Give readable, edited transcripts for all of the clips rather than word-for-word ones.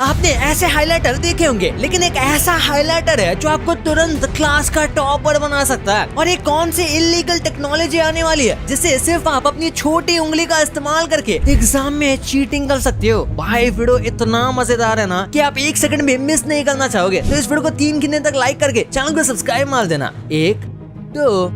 आपने ऐसे हाइलाइटर देखे होंगे, लेकिन एक ऐसा हाइलाइटर है जो आपको तुरंत क्लास का टॉपर बना सकता है। और ये कौन सी इलीगल टेक्नोलॉजी आने वाली है जिससे सिर्फ आप अपनी छोटी उंगली का इस्तेमाल करके एग्जाम में चीटिंग कर सकते हो। भाई वीडियो इतना मजेदार है ना कि आप एक सेकंड भी मिस नहीं करना चाहोगे। तो इस वीडियो को 3 गिनने तक लाइक करके चैनल को सब्सक्राइब मार देना। 1 2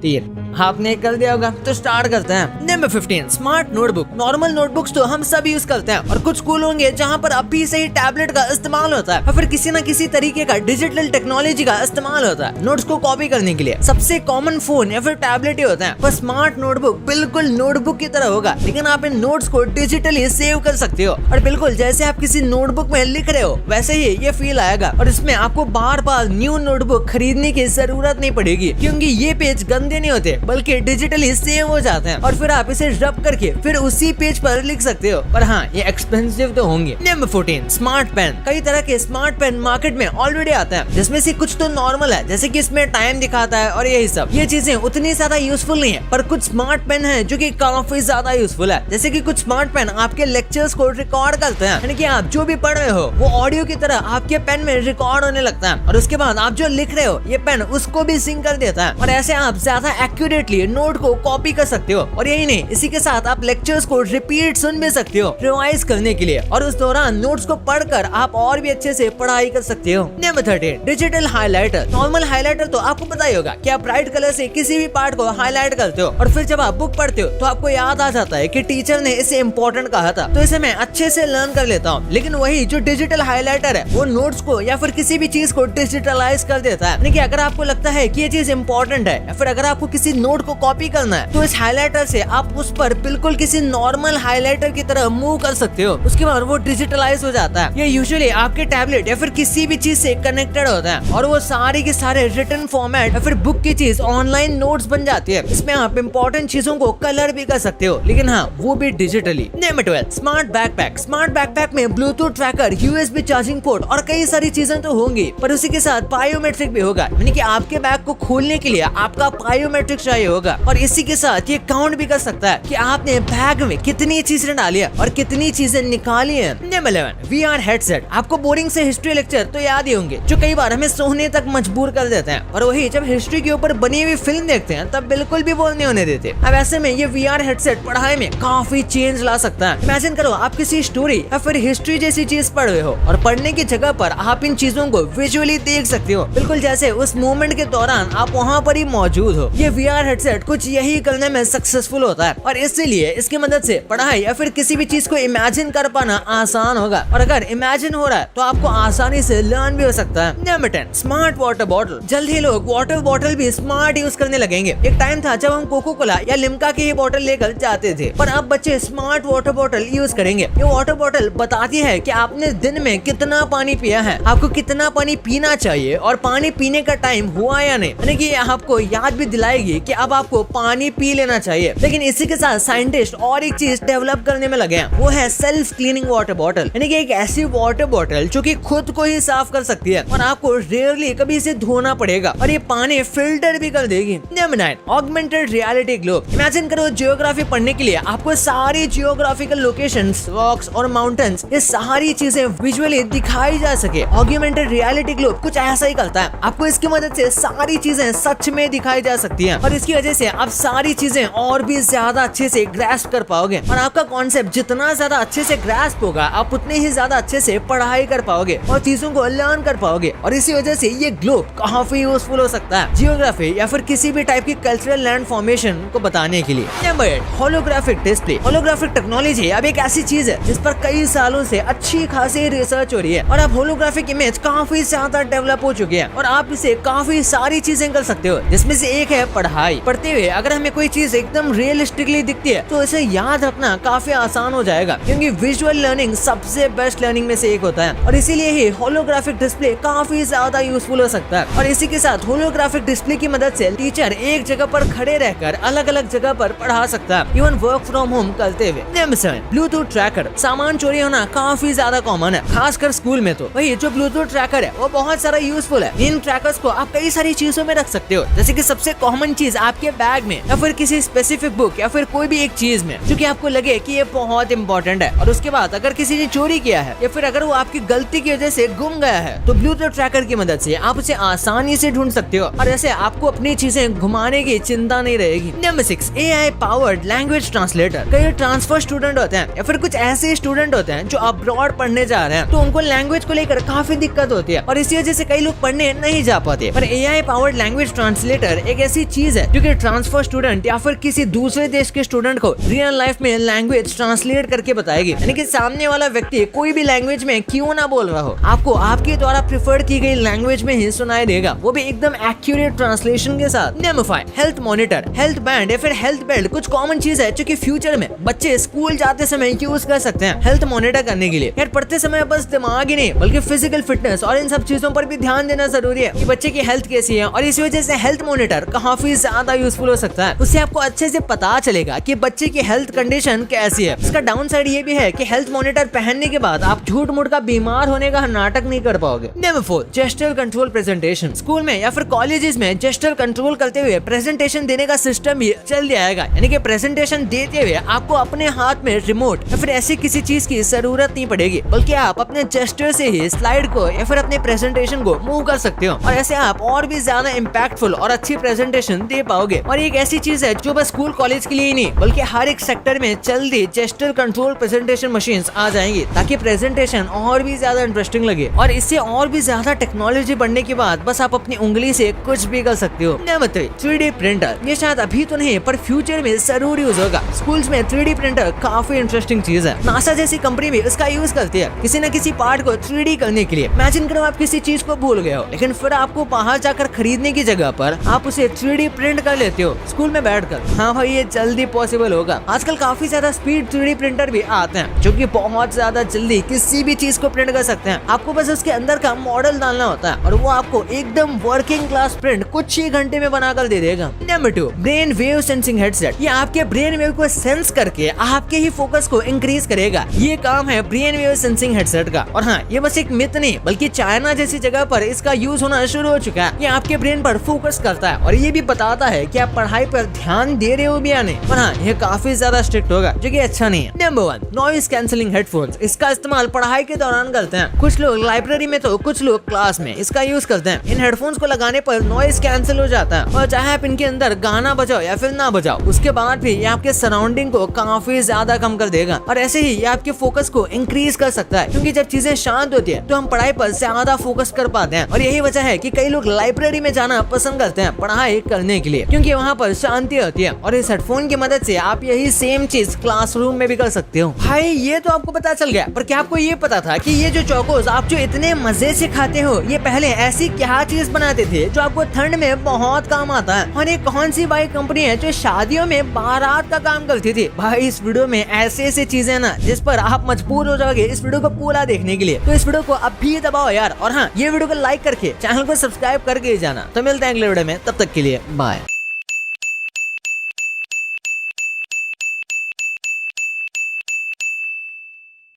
3 आपने कर दिया होगा। तो स्टार्ट करते हैं। Number 15 smart notebook. Normal notebooks तो हम सब यूज करते हैं और कुछ स्कूल होंगे जहाँ पर अभी से ही टैबलेट का इस्तेमाल होता है और फिर किसी न किसी तरीके का डिजिटल टेक्नोलॉजी का इस्तेमाल होता है नोट्स को कॉपी करने के लिए। सबसे कॉमन फोन या फिर टैबलेट ही होता है। पर स्मार्ट नोटबुक बिल्कुल नोटबुक की तरह होगा, लेकिन आप इन नोट्स को डिजिटली सेव कर सकते हो और बिल्कुल जैसे आप किसी नोटबुक में लिख रहे हो वैसे ही ये फील आएगा। और इसमें आपको बार बार न्यू नोटबुक खरीदने की जरूरत नहीं पड़ेगी, क्योंकि ये पेज गंदे नहीं होते बल्कि डिजिटली सेव हो जाते हैं और फिर आप इसे रब करके फिर उसी पेज पर लिख सकते हो। पर हाँ, ये एक्सपेंसिव तो होंगे। Number 14 smart pen. कई तरह के स्मार्ट पेन मार्केट में ऑलरेडी आते हैं, जिसमें से कुछ तो नॉर्मल है, जैसे कि इसमें टाइम दिखाता है और यही सब। ये चीजें उतनी ज्यादा यूजफुल नहीं है, पर कुछ स्मार्ट पेन है जो कि काफी ज्यादा यूजफुल है। जैसे कि कुछ स्मार्ट पेन आपके लेक्चर्स को रिकॉर्ड करते हैं, यानी कि आप जो भी पढ़ रहे हो वो ऑडियो की तरह आपके पेन में रिकॉर्ड होने लगता है और उसके बाद आप जो लिख रहे हो ये पेन उसको भी सिंक कर देता है और ऐसे आप ज्यादा एक्यूरेटली नोट को कॉपी कर सकते हो। और यही नहीं, इसी के साथ आप लेक्चर्स को रिपीट सुन भी सकते हो रिवाइज करने के लिए और उस दौरान नोट्स को पढ़कर आप और भी अच्छे से पढ़ाई कर सकते हो। Number 13 digital highlighter. Normal highlighter तो आपको पता ही होगा कि आप ब्राइट कलर से किसी भी पार्ट को हाईलाइट करते हो और फिर जब आप बुक पढ़ते हो तो आपको याद आ जाता है कि टीचर ने इसे इम्पोर्टेंट कहा था, तो इसे मैं अच्छे से लर्न कर लेता हूँ। लेकिन वही जो डिजिटल हाइलाइटर है वो नोट्स को या फिर किसी भी चीज को डिजिटलाइज कर देता है। यानी कि अगर आपको लगता है कि ये चीज इम्पोर्टेंट है या फिर अगर आपको किसी नोट को कॉपी करना है तो इस हाइलाइटर से आप उस पर बिल्कुल किसी नॉर्मल हाइलाइटर की तरह मूव कर सकते हो। उसके बाद वो डिजिटलाइज हो जाता है। ये यूजुअली आपके टैबलेट या फिर किसी भी चीज से कनेक्टेड होता है और वो सारे के सारे रिटन फॉर्मेट या फिर बुक की चीज ऑनलाइन नोट्स बन जाती है। इसमें आप इंपॉर्टेंट चीजों को कलर भी कर सकते हो, लेकिन हाँ वो भी digitally. Number 12 smart backpack. Smart backpack में Bluetooth tracker, USB charging port और कई सारी चीजें तो होंगी, पर उसी के साथ बायोमेट्रिक भी होगा। यानी कि आपके बैग को खोलने के लिए आपका बायोमेट्रिक चाहिए होगा और इसी के साथ ये काउंट भी कर सकता है कि आपने बैग में कितनी चीजें डाली है और कितनी चीजें निकाली है। Number 11 VR headset. आपको बोरिंग से हिस्ट्री लेक्चर तो याद ही होंगे जो कई बार हमें सोने तक मजबूर कर देते हैं, और वही जब हिस्ट्री के ऊपर बनी हुई फिल्म देखते हैं तब बिल्कुल भी बोल नहीं होने देते। अब ऐसे में ये वीआर हेडसेट पढ़ाई में काफी चेंज ला सकता है। इमेजिन करो आप किसी स्टोरी या फिर हिस्ट्री जैसी चीज पढ़ रहे हो और पढ़ने की जगह पर आप इन चीजों को विजुअली देख सकते हो, बिल्कुल जैसे उस मोमेंट के दौरान आप वहाँ पर ही मौजूद हो। ये वीआर हेडसेट कुछ यही करने में सक्सेसफुल होता है और इसीलिए इसकी मदद से पढ़ाई या फिर किसी भी चीज को इमेजिन कर पाना आसान होगा, और अगर इमेजिन हो रहा है तो आपको आसानी से लर्न भी हो सकता है। Number 10 smart water bottle. जल्द ही लोग वाटर बॉटल भी स्मार्ट यूज करने लगेंगे। एक टाइम था जब हम कोको कोला या लिम्का की बोतल लेकर जाते थे, पर अब बच्चे स्मार्ट वाटर बॉटल यूज करेंगे। ये वाटर बॉटल बताती है कि आपने दिन में कितना पानी पिया है, आपको कितना पानी पीना चाहिए और पानी पीने का टाइम हुआ या नहीं। यानी कि आपको याद भी दिलाएगी कि अब आपको पानी पी लेना चाहिए। लेकिन इसी के साथ साइंटिस्ट और एक चीज डेवलप करने में लगे हैं, वो है सेल्फ क्लीनिंग वाटर बॉटल। यानी कि एक ऐसी वाटर बॉटल जो कि खुद को ही साफ कर सकती है और आपको रेयरली कभी इसे धोना पड़ेगा और ये पानी फिल्टर भी कर देगी। Number 9 augmented reality globe. Imagine करो जियोग्राफी पढ़ने के लिए आपको सारी जियोग्राफिकल लोकेशंस, रॉक्स और माउंटेन्स, ये सारी चीजें विजुअली दिखाई जा सके। ऑगमेंटेड रियलिटी ग्लोब कुछ ऐसा ही करता है। आपको इसकी मदद से सारी चीजें सच में दिखाई जा सकती हैं और इसकी वजह से आप सारी चीजें और भी ज्यादा अच्छे से ग्रास्प कर पाओगे और आपका कॉन्सेप्ट जितना ज्यादा अच्छे से ग्रास्प होगा आप उतने ही ज्यादा अच्छे से पढ़ाई कर पाओगे और चीजों को लर्न कर पाओगे। और इसी वजह से ये ग्लोब काफी यूजफुल हो सकता है जियोग्राफी या फिर किसी भी टाइप की कल्चरल लैंड फॉर्मेशन को बताने के लिए। Number 8 holographic display. Holographic technology अब एक ऐसी चीज है जिस पर कई सालों से अच्छी खासी रिसर्च हो रही है और अब होलोग्राफिक इमेज काफी ज्यादा डेवलप हो चुकी है और आप इसे काफी सारी चीजें कर सकते हो, जिसमें से एक है पढ़ाई। पढ़ते हुए अगर हमें कोई चीज एकदम रियलिस्टिकली दिखती है तो इसे याद रखना काफी आसान हो जाएगा, क्योंकि विजुअल लर्निंग सबसे बेस्ट लर्निंग में से एक होता है और इसीलिए ही होलोग्राफिक डिस्प्ले काफी ज्यादा यूजफुल हो सकता है। और इसी के साथ होलोग्राफिक डिस्प्ले की मदद से टीचर एक जगह पर खड़े रहकर अलग अलग जगह पर पढ़ा सकता है, इवन वर्क फ्रॉम होम करते हुए। Number 7 Bluetooth tracker. सामान चोरी होना काफी ज्यादा कॉमन है, खासकर स्कूल में। तो वही जो ब्लूटूथ ट्रैकर है वो बहुत सारा यूजफुल है। इन ट्रैकर्स को आप कई सारी चीजों में रख सकते हो, जैसे कि सबसे कॉमन चीज चीज आपके बैग में या फिर किसी स्पेसिफिक बुक या फिर कोई भी एक चीज में जो कि आपको लगे कि ये बहुत इंपॉर्टेंट है, और उसके बाद अगर किसी ने चोरी किया है या फिर अगर वो आपकी गलती की वजह से गुम गया है तो ब्लूटूथ ट्रैकर की मदद से आप उसे आसानी से ढूंढ सकते हो और ऐसे आपको अपनी चीजें घुमाने की चिंता नहीं रहेगी। Number 6, AI powered language translator. कई ट्रांसफर स्टूडेंट होते हैं या फिर कुछ ऐसे स्टूडेंट होते हैं जो अब्रॉड पढ़ने जा रहे हैं, तो उनको लैंग्वेज को लेकर काफी दिक्कत होती है और इसी वजह से कई लोग पढ़ने नहीं जा पाते। पर AI पावर्ड लैंग्वेज ट्रांसलेटर एक ऐसी चीज है जो कि ट्रांसफर स्टूडेंट या फिर किसी दूसरे देश के स्टूडेंट को रियल लाइफ में लैंग्वेज ट्रांसलेट करके बताएगी, यानी कि सामने वाला व्यक्ति कोई भी लैंग्वेज में क्यों ना बोल रहा हो, आपको आपके द्वारा प्रेफर की गई लैंग्वेज में ही सुनाई देगा, वो भी एकदम एक्यूरेट ट्रांसलेशन के साथ। Number 5, health monitor. Health band या फिर हेल्थ बेल्ट कुछ कॉमन चीज है जो कि फ्यूचर में बच्चे स्कूल जाते समय यूज कर सकते हैं हेल्थ मॉनिटर करने के लिए। यार पढ़ते समय बस दिमाग ही नहीं बल्कि फिजिकल फिटनेस और इन सब चीजों पर भी ध्यान देना जरूरी है कि बच्चे की हेल्थ कैसी है, और इसी वजह से हेल्थ मॉनिटर काफी ज्यादा यूजफुल हो सकता है। उससे आपको अच्छे से पता चलेगा कि बच्चे की हेल्थ कंडीशन कैसी है। इसका डाउन साइड ये भी है कि हेल्थ मॉनिटर पहनने के बाद आप झूठ मूठ का बीमार होने का नाटक नहीं कर पाओगे। Number 4, gesture control presentation. School में या फिर कॉलेजेस में जेस्चर कंट्रोल करते हुए प्रेजेंटेशन देने का सिस्टम भी जल्दी आएगा, यानी कि प्रेजेंटेशन देते हुए आपको अपने हाथ में रिमोट या फिर ऐसी किसी चीज की जरूरत नहीं पड़ेगी, बल्कि आप अपने जेस्चर से ही स्लाइड को या फिर अपने प्रेजेंटेशन को मूव कर सकते हो और ऐसे आप और भी ज्यादा इम्पैक्टफुल और अच्छी प्रेजेंटेशन दे पाओगे। और एक ऐसी चीज है जो बस स्कूल कॉलेज के लिए ही नहीं बल्कि हर एक सेक्टर में जल्दी जेस्चर कंट्रोल प्रेजेंटेशन मशीन्स आ जाएंगी, ताकि प्रेजेंटेशन और भी ज्यादा इंटरेस्टिंग लगे। और इससे और भी ज्यादा टेक्नोलॉजी बढ़ने के बाद बस आप अपनी उंगली से कुछ भी कर सकते हो। Number 3, 3D printer. ये शायद अभी तो नहीं पर फ्यूचर में जरूर यूज होगा। स्कूल्स में 3D प्रिंटर काफी इंटरेस्टिंग चीज है। नासा जैसी कंपनी भी इसका यूज करती है किसी न किसी पार्ट को 3D करने के लिए। इमेजिन करो आप किसी चीज को भूल गए हो, लेकिन फिर आपको बाहर जाकर खरीदने की जगह पर आप उसे 3D प्रिंट कर लेते हो स्कूल में बैठकर। हाँ भाई, ये जल्दी पॉसिबल होगा। आजकल काफी ज्यादा स्पीड 3D प्रिंटर भी आते हैं जो कि बहुत ज्यादा जल्दी किसी भी चीज को प्रिंट कर सकते हैं। आपको बस उसके अंदर का मॉडल डालना होता है और वो आपको एकदम वर्किंग क्लास प्रिंट कुछ ही घंटे में बनाकर दे देगा। Number 2, brain wave sensing headset. ये आपके ब्रेन वेव को सेंस करके आपके ही फोकस को इंक्रीज करेगा। ये काम है ब्रेन वेव सेंसिंग हेडसेट का। और हाँ, ये बस एक मिथ नहीं बल्कि चाइना जैसी जगह पर इसका यूज होना शुरू हो चुका है। ये आपके ब्रेन पर फोकस करता है और ये भी बताता है कि आप पढ़ाई पर ध्यान दे रहे हो भी या नहीं। और हाँ, ये काफी ज्यादा स्ट्रिक्ट होगा जो कि अच्छा नहीं है। Number 1, noise cancelling headphones. इसका इस्तेमाल पढ़ाई के दौरान करते हैं कुछ लोग लाइब्रेरी में, तो कुछ लोग क्लास में इसका यूज करते हैं। इन हेडफोन्स को लगाने पर नॉइज कैंसिल हो जाता है और चाहे आप इनके अंदर गाना बजाओ या फिर ना बजाओ, उसके बाद भी ये आपके सराउंडिंग को काफी ज्यादा कम कर देगा। और ऐसे ही ये आपके फोकस को इंक्रीज कर सकता है, क्योंकि जब चीजें शांत होती है तो हम पढ़ाई पर ज्यादा फोकस कर पाते हैं। और यही वजह है कि कई लोग लाइब्रेरी में जाना पसंद करते हैं पढ़ाई करने के लिए, क्योंकि वहाँ पर शांति होती है। और इस हेडफोन की मदद से आप यही सेम चीज क्लासरूम में भी कर सकते हो। भाई ये तो आपको पता चल गया, पर क्या आपको ये पता था कि ये जो चोकोस आप जो इतने मजे से खाते हो, ये पहले ऐसी क्या चीज बनाते थे जो आपको ठंड में बहुत काम आता है? और ये कौन सी बाइक कंपनी है जो शादियों में बारात का काम करती थी? भाई इस वीडियो में ऐसे ऐसे चीजें ना जिस पर आप मजबूर हो जाओगे इस वीडियो को पूरा देखने के लिए। तो इस वीडियो को अभी दबाओ यार, और हाँ, ये वीडियो को लाइक करके चैनल को सब्सक्राइब करके जाना। तो मिलते हैं अगले वीडियो में, तब तक के लिए बाय।